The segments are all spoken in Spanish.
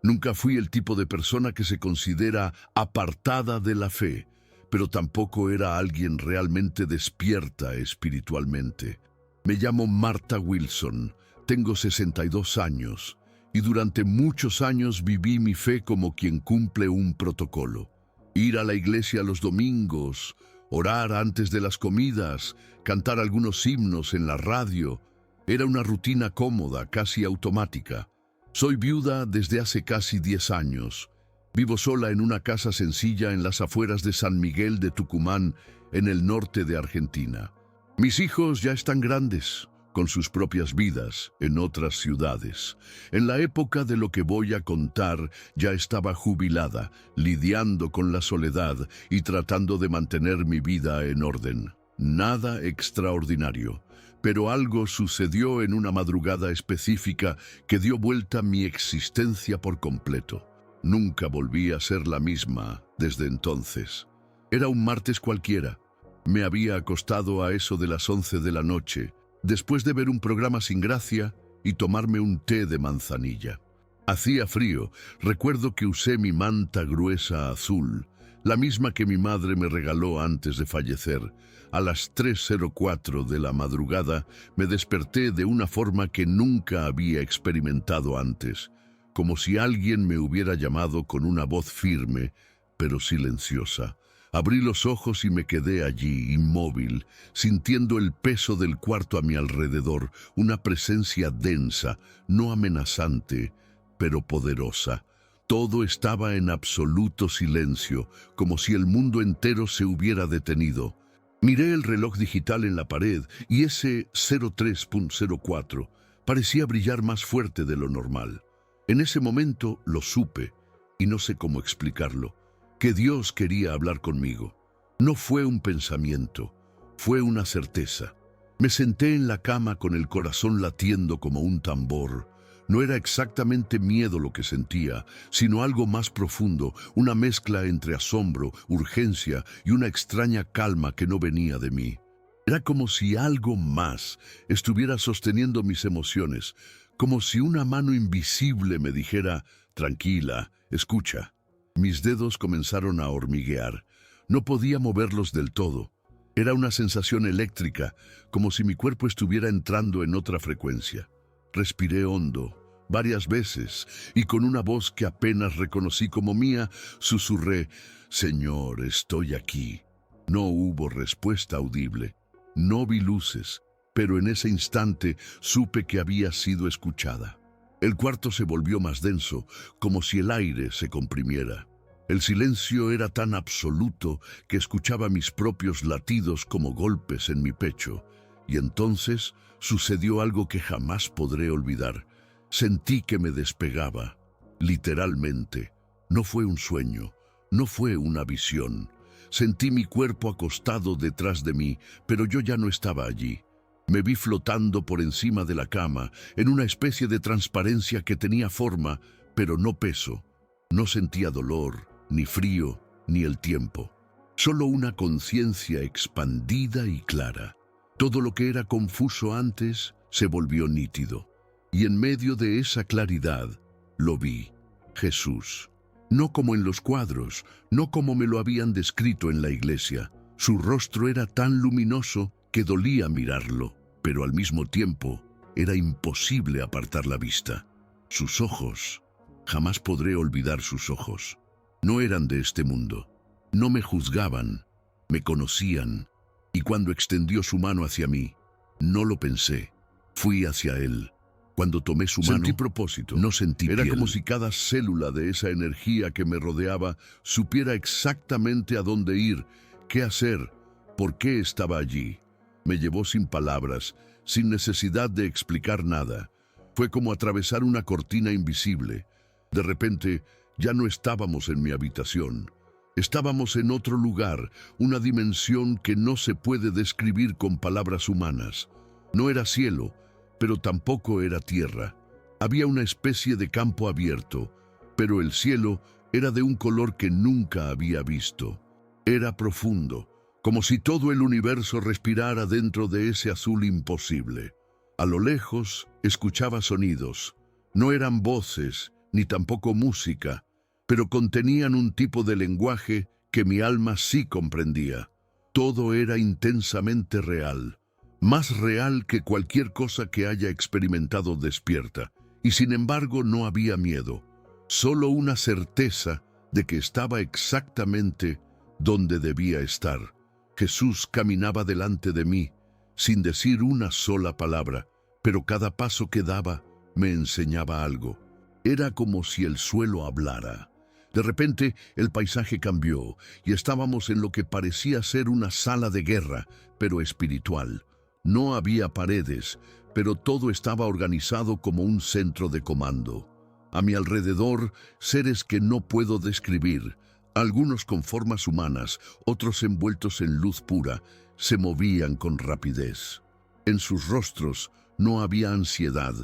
Nunca fui el tipo de persona que se considera apartada de la fe, pero tampoco era alguien realmente despierta espiritualmente. Me llamo Martha Wilson, tengo 62 años y durante muchos años viví mi fe como quien cumple un protocolo. Ir a la iglesia los domingos, orar antes de las comidas, cantar algunos himnos en la radio, era una rutina cómoda, casi automática. Soy viuda desde hace casi 10 años. Vivo sola en una casa sencilla en las afueras de San Miguel de Tucumán, en el norte de Argentina. Mis hijos ya están grandes, con sus propias vidas, en otras ciudades. En la época de lo que voy a contar, ya estaba jubilada, lidiando con la soledad y tratando de mantener mi vida en orden. Nada extraordinario, pero algo sucedió en una madrugada específica que dio vuelta a mi existencia por completo. Nunca volví a ser la misma desde entonces. Era un martes cualquiera. Me había acostado a eso de las 11 de la noche, después de ver un programa sin gracia y tomarme un té de manzanilla. Hacía frío. Recuerdo que usé mi manta gruesa azul, la misma que mi madre me regaló antes de fallecer. A las 3:04 de la madrugada me desperté de una forma que nunca había experimentado antes, como si alguien me hubiera llamado con una voz firme, pero silenciosa. Abrí los ojos y me quedé allí, inmóvil, sintiendo el peso del cuarto a mi alrededor, una presencia densa, no amenazante, pero poderosa. Todo estaba en absoluto silencio, como si el mundo entero se hubiera detenido. Miré el reloj digital en la pared y ese 03:04 parecía brillar más fuerte de lo normal. En ese momento lo supe, y no sé cómo explicarlo, que Dios quería hablar conmigo. No fue un pensamiento, fue una certeza. Me senté en la cama con el corazón latiendo como un tambor. No era exactamente miedo lo que sentía, sino algo más profundo, una mezcla entre asombro, urgencia y una extraña calma que no venía de mí. Era como si algo más estuviera sosteniendo mis emociones, como si una mano invisible me dijera, tranquila, escucha. Mis dedos comenzaron a hormiguear. No podía moverlos del todo. Era una sensación eléctrica, como si mi cuerpo estuviera entrando en otra frecuencia. Respiré hondo, varias veces, y con una voz que apenas reconocí como mía, susurré, «Señor, estoy aquí». No hubo respuesta audible. No vi luces, pero en ese instante supe que había sido escuchada. El cuarto se volvió más denso, como si el aire se comprimiera. El silencio era tan absoluto que escuchaba mis propios latidos como golpes en mi pecho. Y entonces sucedió algo que jamás podré olvidar. Sentí que me despegaba, literalmente. No fue un sueño, no fue una visión. Sentí mi cuerpo acostado detrás de mí, pero yo ya no estaba allí. Me vi flotando por encima de la cama, en una especie de transparencia que tenía forma, pero no peso. No sentía dolor, ni frío, ni el tiempo. Solo una conciencia expandida y clara. Todo lo que era confuso antes se volvió nítido. Y en medio de esa claridad, lo vi, Jesús. No como en los cuadros, no como me lo habían descrito en la iglesia. Su rostro era tan luminoso que dolía mirarlo, pero al mismo tiempo era imposible apartar la vista. Sus ojos, jamás podré olvidar sus ojos. No eran de este mundo. No me juzgaban, me conocían. Y cuando extendió su mano hacia mí, no lo pensé, fui hacia él. Cuando tomé su mano, sentí propósito, no sentí piel. Era como si cada célula de esa energía que me rodeaba supiera exactamente a dónde ir, qué hacer, por qué estaba allí. Me llevó sin palabras, sin necesidad de explicar nada. Fue como atravesar una cortina invisible. De repente, ya no estábamos en mi habitación. Estábamos en otro lugar, una dimensión que no se puede describir con palabras humanas. No era cielo, pero tampoco era tierra. Había una especie de campo abierto, pero el cielo era de un color que nunca había visto. Era profundo, como si todo el universo respirara dentro de ese azul imposible. A lo lejos escuchaba sonidos. No eran voces, ni tampoco música, pero contenían un tipo de lenguaje que mi alma sí comprendía. Todo era intensamente real, más real que cualquier cosa que haya experimentado despierta, y sin embargo no había miedo, solo una certeza de que estaba exactamente donde debía estar. Jesús caminaba delante de mí, sin decir una sola palabra, pero cada paso que daba me enseñaba algo. Era como si el suelo hablara. De repente, el paisaje cambió y estábamos en lo que parecía ser una sala de guerra, pero espiritual. No había paredes, pero todo estaba organizado como un centro de comando. A mi alrededor, seres que no puedo describir, algunos con formas humanas, otros envueltos en luz pura, se movían con rapidez. En sus rostros no había ansiedad,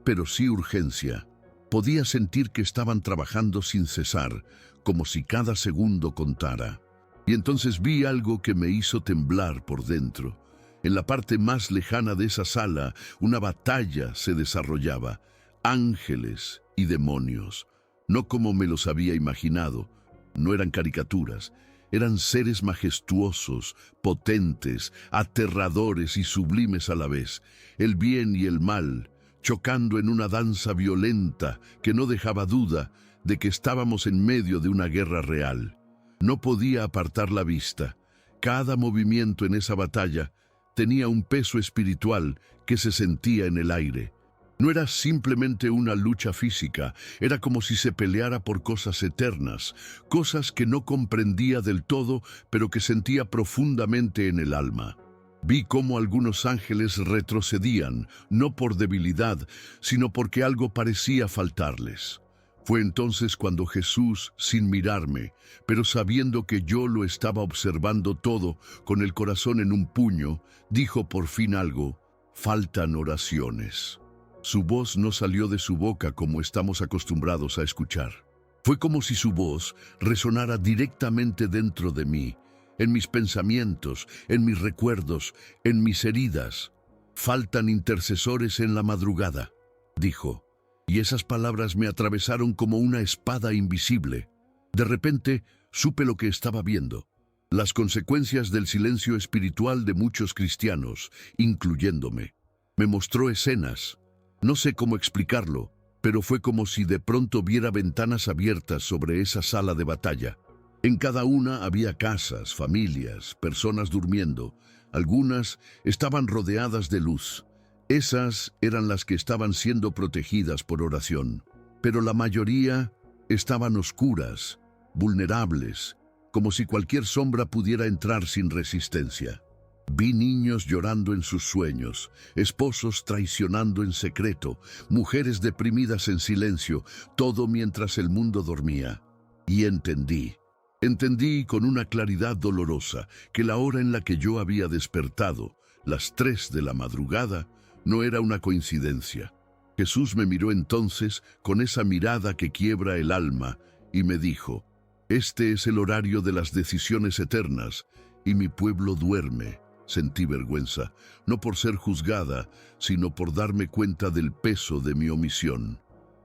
pero sí urgencia. Podía sentir que estaban trabajando sin cesar, como si cada segundo contara. Y entonces vi algo que me hizo temblar por dentro. En la parte más lejana de esa sala, una batalla se desarrollaba. Ángeles y demonios, no como me los había imaginado. No eran caricaturas, eran seres majestuosos, potentes, aterradores y sublimes a la vez. El bien y el mal, chocando en una danza violenta que no dejaba duda de que estábamos en medio de una guerra real. No podía apartar la vista. Cada movimiento en esa batalla tenía un peso espiritual que se sentía en el aire. No era simplemente una lucha física, era como si se peleara por cosas eternas, cosas que no comprendía del todo, pero que sentía profundamente en el alma. Vi cómo algunos ángeles retrocedían, no por debilidad, sino porque algo parecía faltarles. Fue entonces cuando Jesús, sin mirarme, pero sabiendo que yo lo estaba observando todo, con el corazón en un puño, dijo por fin algo: faltan oraciones. Su voz no salió de su boca como estamos acostumbrados a escuchar. Fue como si su voz resonara directamente dentro de mí, en mis pensamientos, en mis recuerdos, en mis heridas. Faltan intercesores en la madrugada, dijo, y esas palabras me atravesaron como una espada invisible. De repente, supe lo que estaba viendo. Las consecuencias del silencio espiritual de muchos cristianos, incluyéndome. Me mostró escenas. No sé cómo explicarlo, pero fue como si de pronto viera ventanas abiertas sobre esa sala de batalla. En cada una había casas, familias, personas durmiendo. Algunas estaban rodeadas de luz. Esas eran las que estaban siendo protegidas por oración. Pero la mayoría estaban oscuras, vulnerables, como si cualquier sombra pudiera entrar sin resistencia. Vi niños llorando en sus sueños, esposos traicionando en secreto, mujeres deprimidas en silencio, todo mientras el mundo dormía. Y entendí con una claridad dolorosa que la hora en la que yo había despertado, las 3 de la madrugada, no era una coincidencia. Jesús me miró entonces con esa mirada que quiebra el alma y me dijo: este es el horario de las decisiones eternas y mi pueblo duerme. Sentí vergüenza, no por ser juzgada, sino por darme cuenta del peso de mi omisión.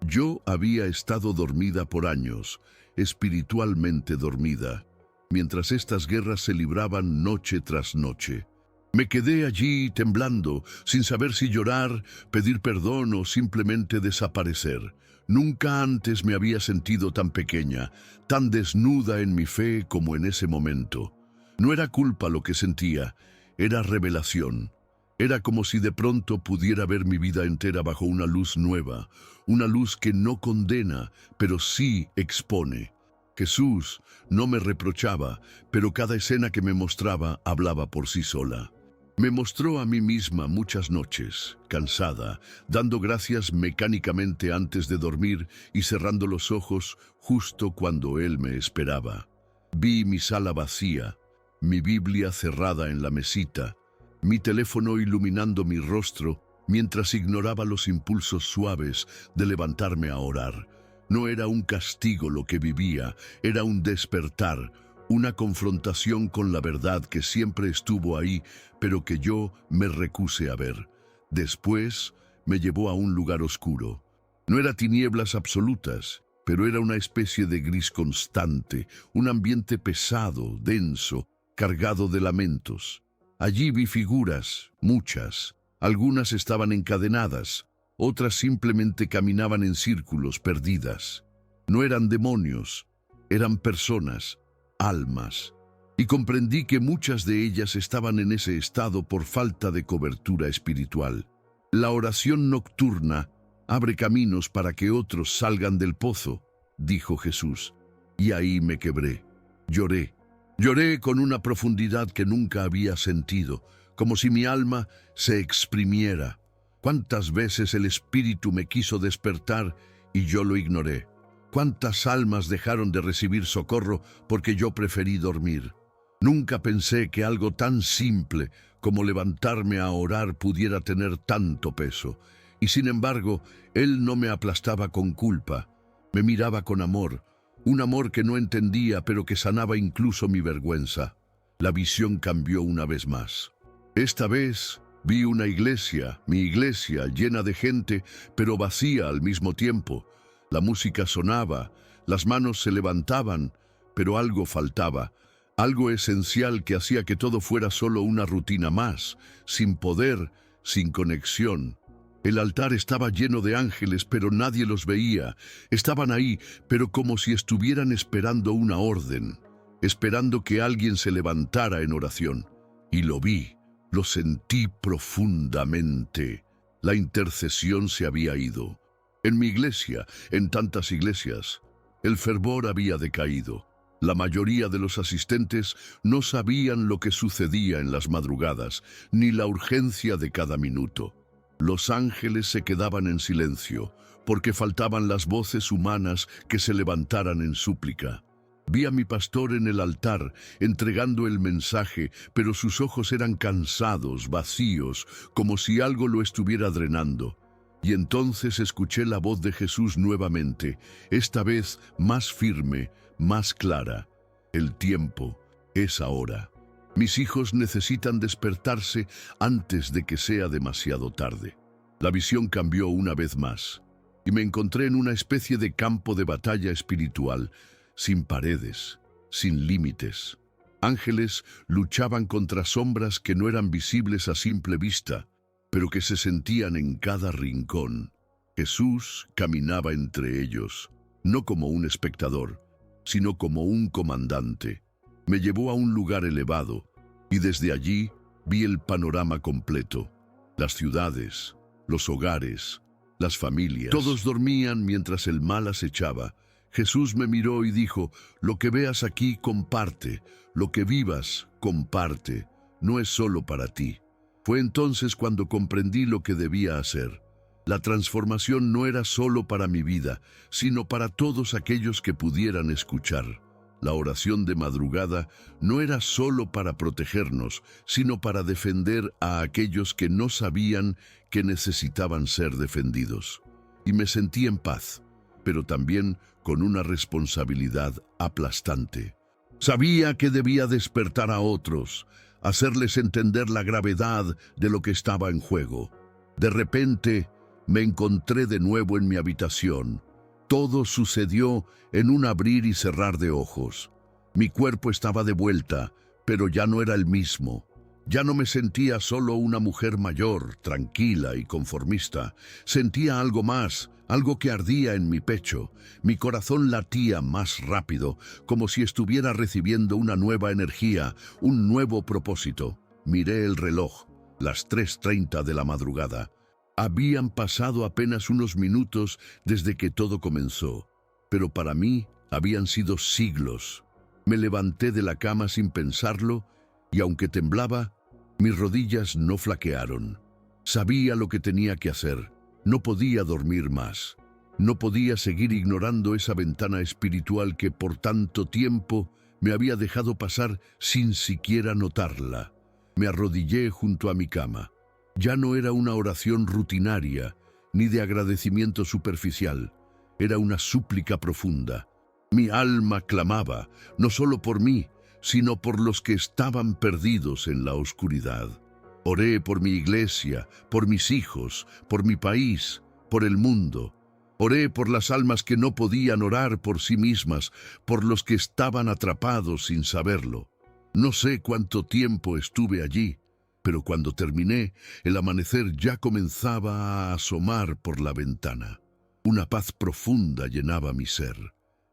Yo había estado dormida por años, espiritualmente dormida, mientras estas guerras se libraban noche tras noche. Me quedé allí temblando, sin saber si llorar, pedir perdón o simplemente desaparecer. Nunca antes me había sentido tan pequeña, tan desnuda en mi fe como en ese momento. No era culpa lo que sentía, era revelación. Era como si de pronto pudiera ver mi vida entera bajo una luz nueva, una luz que no condena, pero sí expone. Jesús no me reprochaba, pero cada escena que me mostraba hablaba por sí sola. Me mostró a mí misma muchas noches, cansada, dando gracias mecánicamente antes de dormir y cerrando los ojos justo cuando Él me esperaba. Vi mi sala vacía, mi Biblia cerrada en la mesita, mi teléfono iluminando mi rostro mientras ignoraba los impulsos suaves de levantarme a orar. No era un castigo lo que vivía, era un despertar, una confrontación con la verdad que siempre estuvo ahí, pero que yo me recusé a ver. Después me llevó a un lugar oscuro. No era tinieblas absolutas, pero era una especie de gris constante, un ambiente pesado, denso, cargado de lamentos. Allí vi figuras, muchas. Algunas estaban encadenadas, otras simplemente caminaban en círculos perdidas. No eran demonios, eran personas, almas. Y comprendí que muchas de ellas estaban en ese estado por falta de cobertura espiritual. La oración nocturna abre caminos para que otros salgan del pozo, dijo Jesús. Y ahí me quebré. Lloré. Lloré con una profundidad que nunca había sentido, como si mi alma se exprimiera. ¿Cuántas veces el Espíritu me quiso despertar y yo lo ignoré? ¿Cuántas almas dejaron de recibir socorro porque yo preferí dormir? Nunca pensé que algo tan simple como levantarme a orar pudiera tener tanto peso. Y sin embargo, Él no me aplastaba con culpa. Me miraba con amor, un amor que no entendía pero que sanaba incluso mi vergüenza. La visión cambió una vez más. Esta vez vi una iglesia, mi iglesia, llena de gente, pero vacía al mismo tiempo. La música sonaba, las manos se levantaban, pero algo faltaba, algo esencial que hacía que todo fuera solo una rutina más, sin poder, sin conexión. El altar estaba lleno de ángeles, pero nadie los veía. Estaban ahí, pero como si estuvieran esperando una orden, esperando que alguien se levantara en oración. Y lo vi, lo sentí profundamente. La intercesión se había ido. En mi iglesia, en tantas iglesias, el fervor había decaído. La mayoría de los asistentes no sabían lo que sucedía en las madrugadas, ni la urgencia de cada minuto. Los ángeles se quedaban en silencio, porque faltaban las voces humanas que se levantaran en súplica. Vi a mi pastor en el altar, entregando el mensaje, pero sus ojos eran cansados, vacíos, como si algo lo estuviera drenando. Y entonces escuché la voz de Jesús nuevamente, esta vez más firme, más clara. El tiempo es ahora. Mis hijos necesitan despertarse antes de que sea demasiado tarde. La visión cambió una vez más, y me encontré en una especie de campo de batalla espiritual, sin paredes, sin límites. Ángeles luchaban contra sombras que no eran visibles a simple vista, pero que se sentían en cada rincón. Jesús caminaba entre ellos, no como un espectador, sino como un comandante. Me llevó a un lugar elevado, y desde allí vi el panorama completo. Las ciudades, los hogares, las familias. Todos dormían mientras el mal acechaba. Jesús me miró y dijo, lo que veas aquí, comparte. Lo que vivas, comparte. No es solo para ti. Fue entonces cuando comprendí lo que debía hacer. La transformación no era solo para mi vida, sino para todos aquellos que pudieran escuchar. La oración de madrugada no era solo para protegernos, sino para defender a aquellos que no sabían que necesitaban ser defendidos. Y me sentí en paz, pero también con una responsabilidad aplastante. Sabía que debía despertar a otros, hacerles entender la gravedad de lo que estaba en juego. De repente, me encontré de nuevo en mi habitación. Todo sucedió en un abrir y cerrar de ojos. Mi cuerpo estaba de vuelta, pero ya no era el mismo. Ya no me sentía solo una mujer mayor, tranquila y conformista. Sentía algo más, algo que ardía en mi pecho. Mi corazón latía más rápido, como si estuviera recibiendo una nueva energía, un nuevo propósito. Miré el reloj, las 3:30 de la madrugada. Habían pasado apenas unos minutos desde que todo comenzó, pero para mí habían sido siglos. Me levanté de la cama sin pensarlo y aunque temblaba, mis rodillas no flaquearon. Sabía lo que tenía que hacer. No podía dormir más. No podía seguir ignorando esa ventana espiritual que por tanto tiempo me había dejado pasar sin siquiera notarla. Me arrodillé junto a mi cama. Ya no era una oración rutinaria, ni de agradecimiento superficial. Era una súplica profunda. Mi alma clamaba, no solo por mí, sino por los que estaban perdidos en la oscuridad. Oré por mi iglesia, por mis hijos, por mi país, por el mundo. Oré por las almas que no podían orar por sí mismas, por los que estaban atrapados sin saberlo. No sé cuánto tiempo estuve allí, pero cuando terminé, el amanecer ya comenzaba a asomar por la ventana. Una paz profunda llenaba mi ser,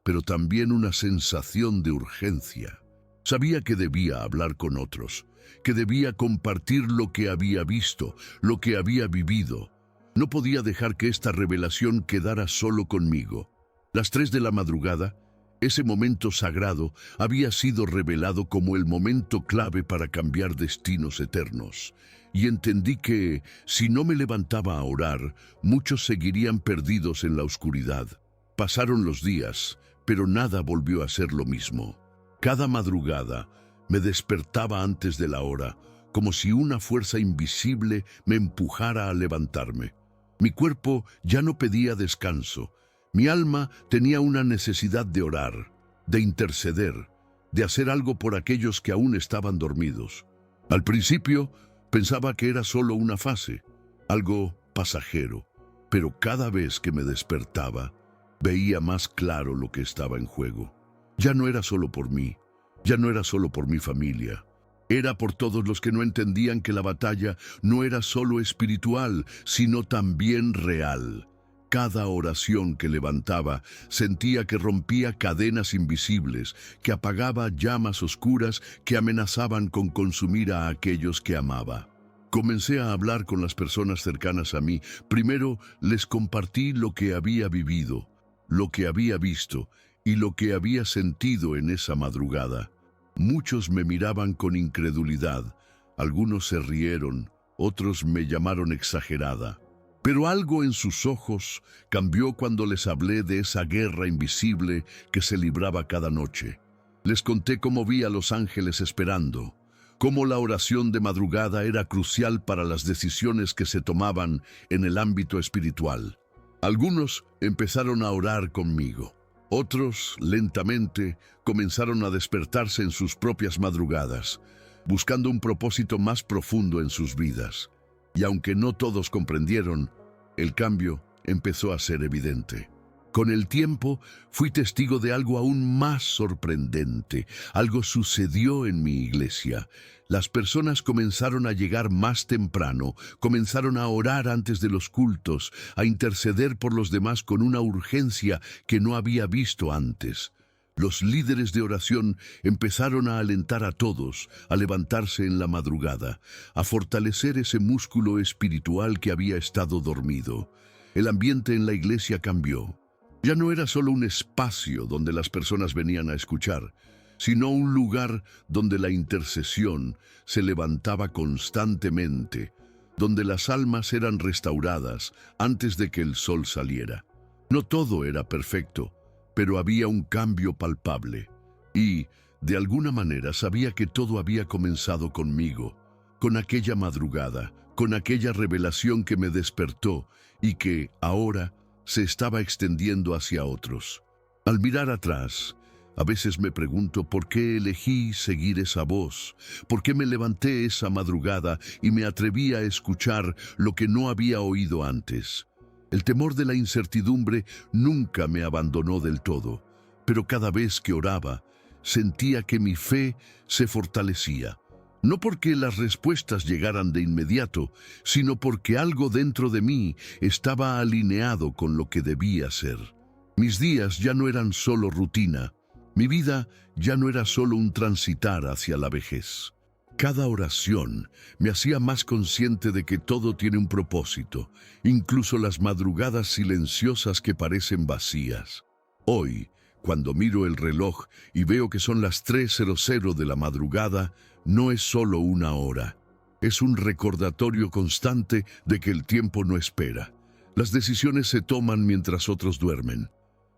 pero también una sensación de urgencia. Sabía que debía hablar con otros, que debía compartir lo que había visto, lo que había vivido. No podía dejar que esta revelación quedara solo conmigo. Las 3 de la madrugada, ese momento sagrado había sido revelado como el momento clave para cambiar destinos eternos. Y entendí que, si no me levantaba a orar, muchos seguirían perdidos en la oscuridad. Pasaron los días, pero nada volvió a ser lo mismo. Cada madrugada me despertaba antes de la hora, como si una fuerza invisible me empujara a levantarme. Mi cuerpo ya no pedía descanso. Mi alma tenía una necesidad de orar, de interceder, de hacer algo por aquellos que aún estaban dormidos. Al principio pensaba que era solo una fase, algo pasajero, pero cada vez que me despertaba, veía más claro lo que estaba en juego. Ya no era solo por mí, ya no era solo por mi familia. Era por todos los que no entendían que la batalla no era solo espiritual, sino también real. Cada oración que levantaba sentía que rompía cadenas invisibles, que apagaba llamas oscuras que amenazaban con consumir a aquellos que amaba. Comencé a hablar con las personas cercanas a mí. Primero les compartí lo que había vivido, lo que había visto y lo que había sentido en esa madrugada. Muchos me miraban con incredulidad, algunos se rieron, otros me llamaron exagerada. Pero algo en sus ojos cambió cuando les hablé de esa guerra invisible que se libraba cada noche. Les conté cómo vi a los ángeles esperando, cómo la oración de madrugada era crucial para las decisiones que se tomaban en el ámbito espiritual. Algunos empezaron a orar conmigo. Otros, lentamente, comenzaron a despertarse en sus propias madrugadas, buscando un propósito más profundo en sus vidas. Y aunque no todos comprendieron, el cambio empezó a ser evidente. Con el tiempo, fui testigo de algo aún más sorprendente. Algo sucedió en mi iglesia. Las personas comenzaron a llegar más temprano, comenzaron a orar antes de los cultos, a interceder por los demás con una urgencia que no había visto antes. Los líderes de oración empezaron a alentar a todos a levantarse en la madrugada, a fortalecer ese músculo espiritual que había estado dormido. El ambiente en la iglesia cambió. Ya no era solo un espacio donde las personas venían a escuchar, sino un lugar donde la intercesión se levantaba constantemente, donde las almas eran restauradas antes de que el sol saliera. No todo era perfecto, pero había un cambio palpable. Y, de alguna manera, sabía que todo había comenzado conmigo, con aquella madrugada, con aquella revelación que me despertó y que, ahora, se estaba extendiendo hacia otros. Al mirar atrás, a veces me pregunto por qué elegí seguir esa voz, por qué me levanté esa madrugada y me atreví a escuchar lo que no había oído antes. El temor de la incertidumbre nunca me abandonó del todo, pero cada vez que oraba, sentía que mi fe se fortalecía. No porque las respuestas llegaran de inmediato, sino porque algo dentro de mí estaba alineado con lo que debía ser. Mis días ya no eran solo rutina, mi vida ya no era solo un transitar hacia la vejez. Cada oración me hacía más consciente de que todo tiene un propósito, incluso las madrugadas silenciosas que parecen vacías. Hoy, cuando miro el reloj y veo que son las 3:00 de la madrugada, no es solo una hora. Es un recordatorio constante de que el tiempo no espera. Las decisiones se toman mientras otros duermen.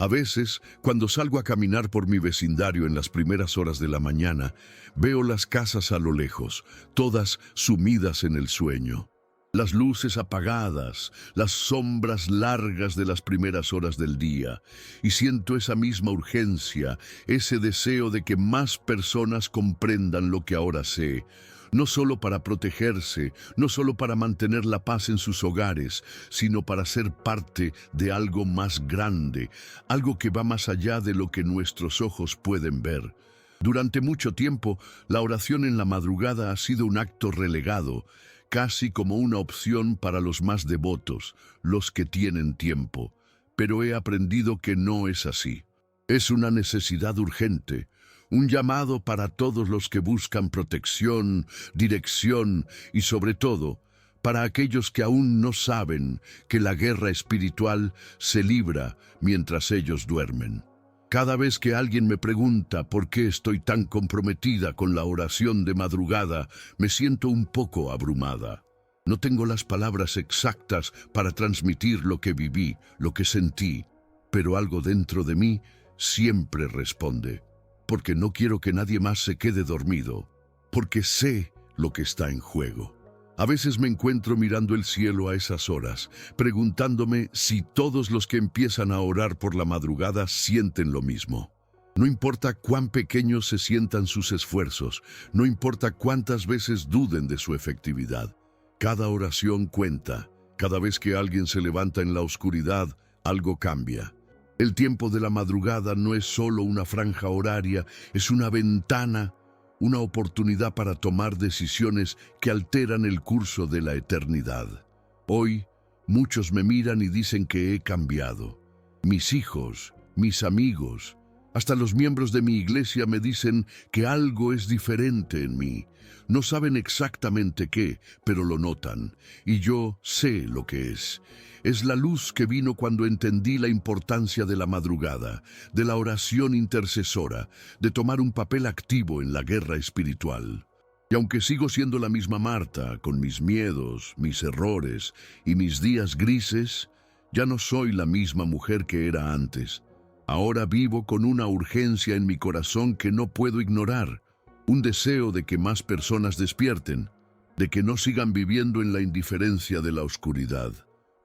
A veces, cuando salgo a caminar por mi vecindario en las primeras horas de la mañana, veo las casas a lo lejos, todas sumidas en el sueño. Las luces apagadas, las sombras largas de las primeras horas del día, y siento esa misma urgencia, ese deseo de que más personas comprendan lo que ahora sé. no solo para protegerse, no solo para mantener la paz en sus hogares, sino para ser parte de algo más grande, algo que va más allá de lo que nuestros ojos pueden ver. Durante mucho tiempo, la oración en la madrugada ha sido un acto relegado, casi como una opción para los más devotos, los que tienen tiempo. Pero he aprendido que no es así. Es una necesidad urgente, un llamado para todos los que buscan protección, dirección y, sobre todo, para aquellos que aún no saben que la guerra espiritual se libra mientras ellos duermen. Cada vez que alguien me pregunta por qué estoy tan comprometida con la oración de madrugada, me siento un poco abrumada. No tengo las palabras exactas para transmitir lo que viví, lo que sentí, pero algo dentro de mí siempre responde. Porque no quiero que nadie más se quede dormido, porque sé lo que está en juego. A veces me encuentro mirando el cielo a esas horas, preguntándome si todos los que empiezan a orar por la madrugada sienten lo mismo. No importa cuán pequeños se sientan sus esfuerzos, no importa cuántas veces duden de su efectividad. Cada oración cuenta. Cada vez que alguien se levanta en la oscuridad, algo cambia. El tiempo de la madrugada no es solo una franja horaria, es una ventana, una oportunidad para tomar decisiones que alteran el curso de la eternidad. Hoy, muchos me miran y dicen que he cambiado. Mis hijos, mis amigos, hasta los miembros de mi iglesia me dicen que algo es diferente en mí. No saben exactamente qué, pero lo notan, y yo sé lo que es. Es la luz que vino cuando entendí la importancia de la madrugada, de la oración intercesora, de tomar un papel activo en la guerra espiritual. Y aunque sigo siendo la misma Marta, con mis miedos, mis errores y mis días grises, ya no soy la misma mujer que era antes. Ahora vivo con una urgencia en mi corazón que no puedo ignorar, un deseo de que más personas despierten, de que no sigan viviendo en la indiferencia de la oscuridad,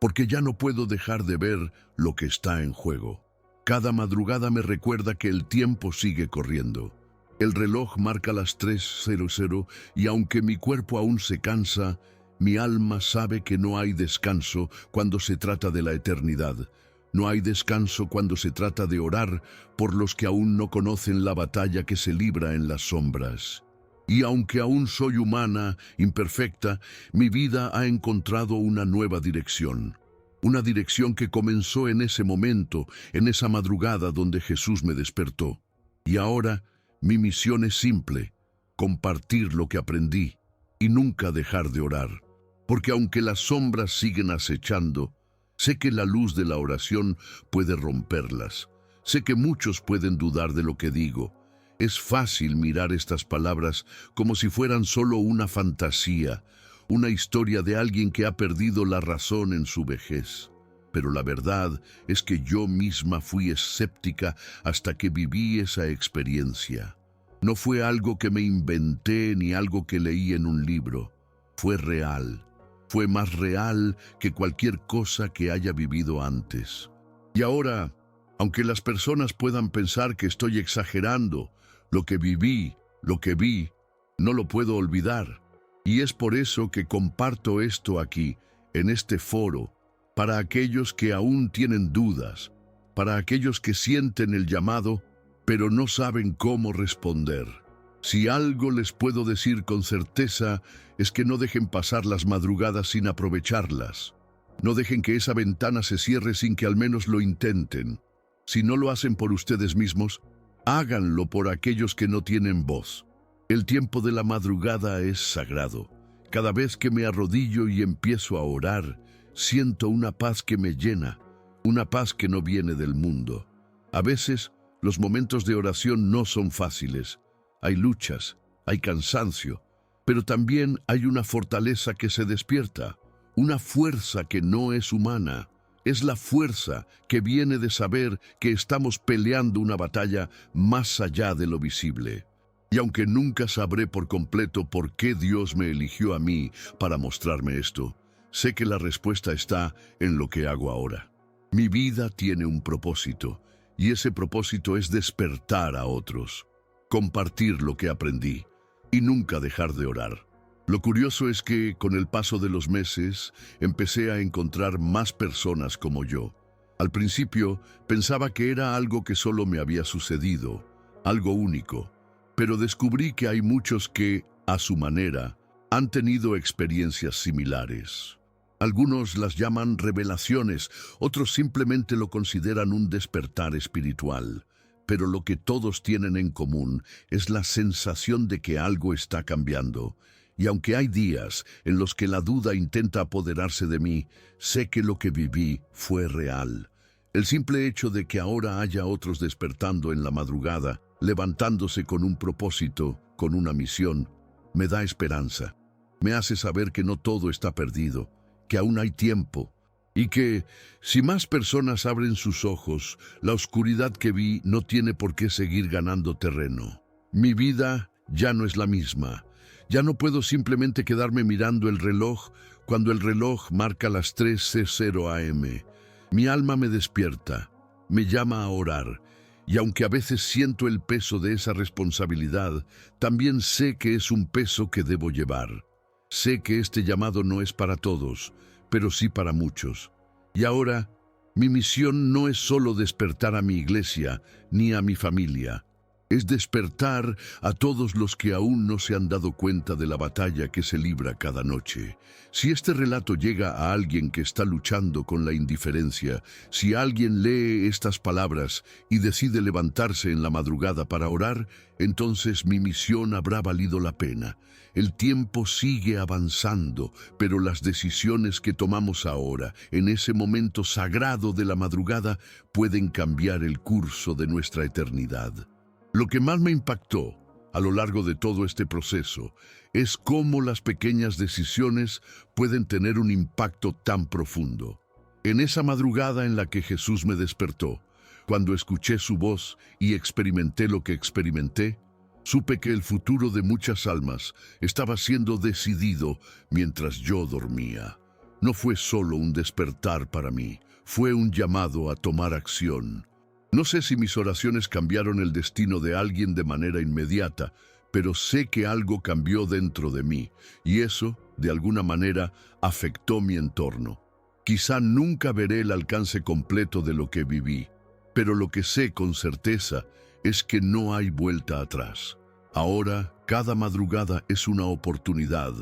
porque ya no puedo dejar de ver lo que está en juego. Cada madrugada me recuerda que el tiempo sigue corriendo. El reloj marca las 3:00 y aunque mi cuerpo aún se cansa, mi alma sabe que no hay descanso cuando se trata de la eternidad. No hay descanso cuando se trata de orar por los que aún no conocen la batalla que se libra en las sombras. Y aunque aún soy humana, imperfecta, mi vida ha encontrado una nueva dirección. Una dirección que comenzó en ese momento, en esa madrugada donde Jesús me despertó. Y ahora, mi misión es simple: compartir lo que aprendí y nunca dejar de orar. Porque aunque las sombras siguen acechando, sé que la luz de la oración puede romperlas. Sé que muchos pueden dudar de lo que digo. Es fácil mirar estas palabras como si fueran solo una fantasía, una historia de alguien que ha perdido la razón en su vejez. Pero la verdad es que yo misma fui escéptica hasta que viví esa experiencia. No fue algo que me inventé ni algo que leí en un libro. Fue real. Fue más real que cualquier cosa que haya vivido antes. Y ahora, aunque las personas puedan pensar que estoy exagerando, lo que viví, lo que vi, no lo puedo olvidar. Y es por eso que comparto esto aquí, en este foro, para aquellos que aún tienen dudas, para aquellos que sienten el llamado, pero no saben cómo responder. Si algo les puedo decir con certeza, es que no dejen pasar las madrugadas sin aprovecharlas. No dejen que esa ventana se cierre sin que al menos lo intenten. Si no lo hacen por ustedes mismos, háganlo por aquellos que no tienen voz. El tiempo de la madrugada es sagrado. Cada vez que me arrodillo y empiezo a orar, siento una paz que me llena, una paz que no viene del mundo. A veces, los momentos de oración no son fáciles. Hay luchas, hay cansancio, pero también hay una fortaleza que se despierta, una fuerza que no es humana. Es la fuerza que viene de saber que estamos peleando una batalla más allá de lo visible. Y aunque nunca sabré por completo por qué Dios me eligió a mí para mostrarme esto, sé que la respuesta está en lo que hago ahora. Mi vida tiene un propósito, y ese propósito es despertar a otros, compartir lo que aprendí y nunca dejar de orar. Lo curioso es que, con el paso de los meses, empecé a encontrar más personas como yo. Al principio, pensaba que era algo que solo me había sucedido, algo único, pero descubrí que hay muchos que, a su manera, han tenido experiencias similares. Algunos las llaman revelaciones, otros simplemente lo consideran un despertar espiritual. Pero lo que todos tienen en común es la sensación de que algo está cambiando. Y aunque hay días en los que la duda intenta apoderarse de mí, sé que lo que viví fue real. El simple hecho de que ahora haya otros despertando en la madrugada, levantándose con un propósito, con una misión, me da esperanza. Me hace saber que no todo está perdido, que aún hay tiempo, y que, si más personas abren sus ojos, la oscuridad que vi no tiene por qué seguir ganando terreno. Mi vida ya no es la misma. Ya no puedo simplemente quedarme mirando el reloj cuando el reloj marca las 3:00 am. Mi alma me despierta, me llama a orar, y aunque a veces siento el peso de esa responsabilidad, también sé que es un peso que debo llevar. Sé que este llamado no es para todos, pero sí para muchos. Y ahora, mi misión no es solo despertar a mi iglesia ni a mi familia. Es despertar a todos los que aún no se han dado cuenta de la batalla que se libra cada noche. Si este relato llega a alguien que está luchando con la indiferencia, si alguien lee estas palabras y decide levantarse en la madrugada para orar, entonces mi misión habrá valido la pena. El tiempo sigue avanzando, pero las decisiones que tomamos ahora, en ese momento sagrado de la madrugada, pueden cambiar el curso de nuestra eternidad. Lo que más me impactó a lo largo de todo este proceso es cómo las pequeñas decisiones pueden tener un impacto tan profundo. En esa madrugada en la que Jesús me despertó, cuando escuché su voz y experimenté lo que experimenté, supe que el futuro de muchas almas estaba siendo decidido mientras yo dormía. No fue solo un despertar para mí, fue un llamado a tomar acción. No sé si mis oraciones cambiaron el destino de alguien de manera inmediata, pero sé que algo cambió dentro de mí, y eso, de alguna manera, afectó mi entorno. Quizá nunca veré el alcance completo de lo que viví, pero lo que sé con certeza es que no hay vuelta atrás. Ahora, cada madrugada es una oportunidad,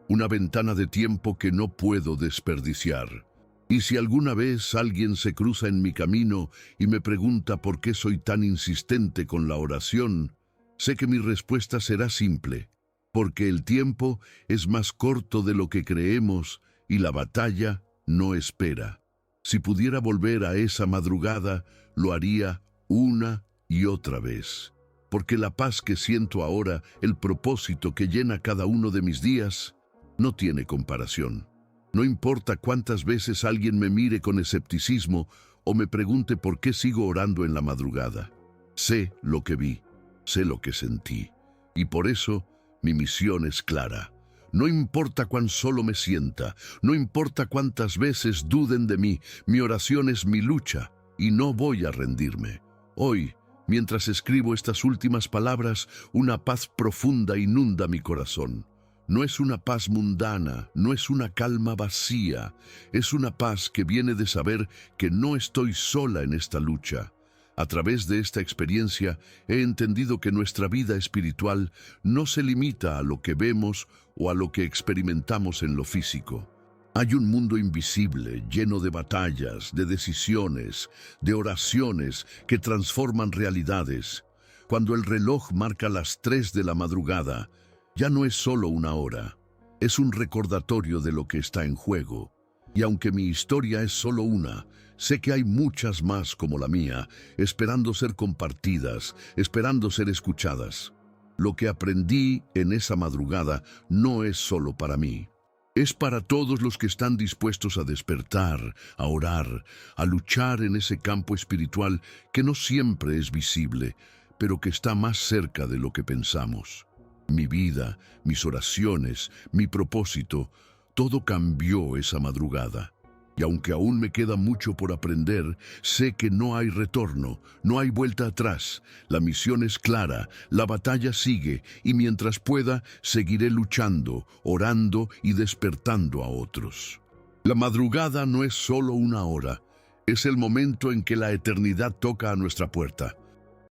una ventana de tiempo que no puedo desperdiciar. Y si alguna vez alguien se cruza en mi camino y me pregunta por qué soy tan insistente con la oración, sé que mi respuesta será simple, porque el tiempo es más corto de lo que creemos y la batalla no espera. Si pudiera volver a esa madrugada, lo haría una y otra vez, porque la paz que siento ahora, el propósito que llena cada uno de mis días, no tiene comparación. No importa cuántas veces alguien me mire con escepticismo o me pregunte por qué sigo orando en la madrugada. Sé lo que vi, sé lo que sentí, y por eso mi misión es clara. No importa cuán solo me sienta, no importa cuántas veces duden de mí, mi oración es mi lucha y no voy a rendirme. Hoy, mientras escribo estas últimas palabras, una paz profunda inunda mi corazón. No es una paz mundana, no es una calma vacía, es una paz que viene de saber que no estoy sola en esta lucha. A través de esta experiencia he entendido que nuestra vida espiritual no se limita a lo que vemos o a lo que experimentamos en lo físico. Hay un mundo invisible, lleno de batallas, de decisiones, de oraciones que transforman realidades. Cuando el reloj marca las 3 de la madrugada, ya no es solo una hora, es un recordatorio de lo que está en juego. Y aunque mi historia es solo una, sé que hay muchas más como la mía, esperando ser compartidas, esperando ser escuchadas. Lo que aprendí en esa madrugada no es solo para mí. Es para todos los que están dispuestos a despertar, a orar, a luchar en ese campo espiritual que no siempre es visible, pero que está más cerca de lo que pensamos. Mi vida, mis oraciones, mi propósito, todo cambió esa madrugada. Y aunque aún me queda mucho por aprender, sé que no hay retorno, no hay vuelta atrás. La misión es clara, la batalla sigue, y mientras pueda, seguiré luchando, orando y despertando a otros. La madrugada no es solo una hora, es el momento en que la eternidad toca a nuestra puerta.